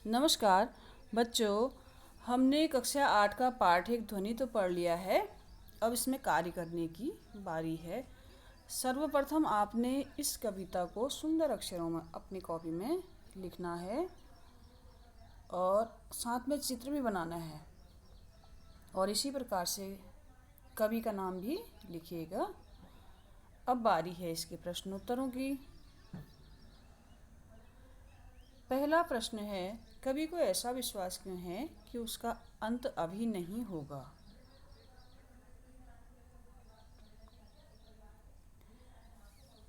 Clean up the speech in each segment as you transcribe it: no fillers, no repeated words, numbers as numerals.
नमस्कार बच्चों, हमने कक्षा 8 का पाठ एक ध्वनि तो पढ़ लिया है। अब इसमें कार्य करने की बारी है। सर्वप्रथम आपने इस कविता को सुंदर अक्षरों में अपनी कॉपी में लिखना है और साथ में चित्र भी बनाना है और इसी प्रकार से कवि का नाम भी लिखिएगा। अब बारी है इसके प्रश्नोत्तरों की। पहला प्रश्न है, कवि को ऐसा विश्वास क्यों है कि उसका अंत अभी नहीं होगा?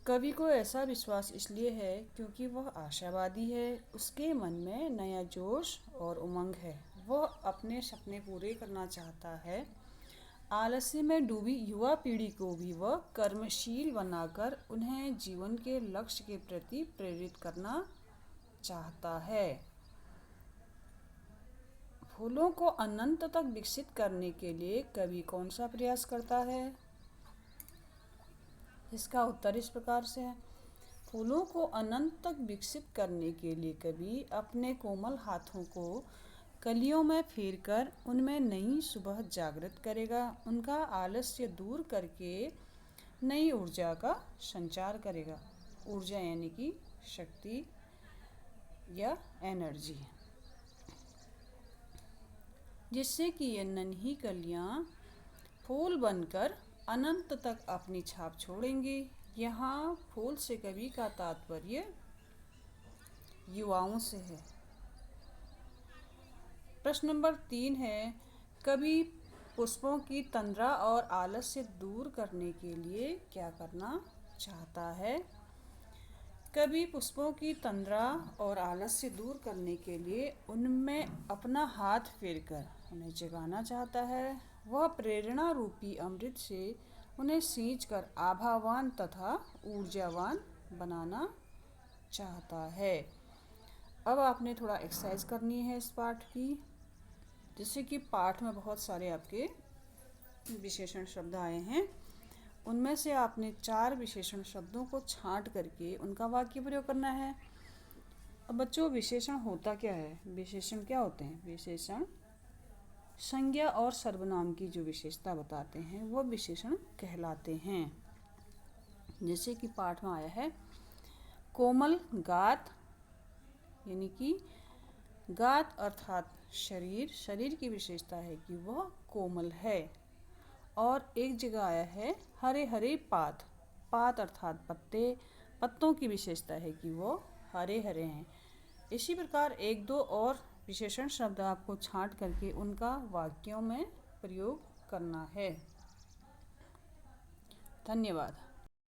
कवि को ऐसा विश्वास इसलिए है क्योंकि वह आशावादी है। उसके मन में नया जोश और उमंग है। वह अपने सपने पूरे करना चाहता है। आलस्य में डूबी युवा पीढ़ी को भी वह कर्मशील बनाकर उन्हें जीवन के लक्ष्य के प्रति प्रेरित करना चाहता है। फूलों को अनंत तक विकसित करने के लिए कवि कौन सा प्रयास करता है? इसका उत्तर इस प्रकार से है। फूलों को अनंत तक विकसित करने के लिए कवि अपने कोमल हाथों को कलियों में फेरकर उनमें नई सुबह जागृत करेगा। उनका आलस्य दूर करके नई ऊर्जा का संचार करेगा। ऊर्जा यानी कि शक्ति या एनर्जी, जिससे कि ये नन्ही कलियां फूल बनकर अनंत तक अपनी छाप छोड़ेंगी। यहाँ फूल से कवि का तात्पर्य युवाओं से है। प्रश्न नंबर 3 है, कवि पुष्पों की तंद्रा और आलस्य दूर करने के लिए क्या करना चाहता है? कवि पुष्पों की तंद्रा और आलस्य दूर करने के लिए उनमें अपना हाथ फेरकर उन्हें जगाना चाहता है। वह प्रेरणा रूपी अमृत से उन्हें सींचकर आभावान तथा ऊर्जावान बनाना चाहता है। अब आपने थोड़ा एक्सरसाइज करनी है इस पाठ की। जैसे कि पाठ में बहुत सारे आपके विशेषण शब्द आए हैं, उनमें से आपने 4 विशेषण शब्दों को छांट करके उनका वाक्य प्रयोग करना है। अब बच्चों, विशेषण होता क्या है? विशेषण क्या होते हैं? विशेषण संज्ञा और सर्वनाम की जो विशेषता बताते हैं वो विशेषण कहलाते हैं। जैसे कि पाठ में आया है, कोमल गात, यानी कि गात अर्थात शरीर की विशेषता है कि वह कोमल है। और एक जगह आया है हरे हरे पात, पात अर्थात पत्ते, पत्तों की विशेषता है कि वो हरे हरे हैं। इसी प्रकार 1-2 और विशेषण शब्द आपको छांट करके उनका वाक्यों में प्रयोग करना है। धन्यवाद।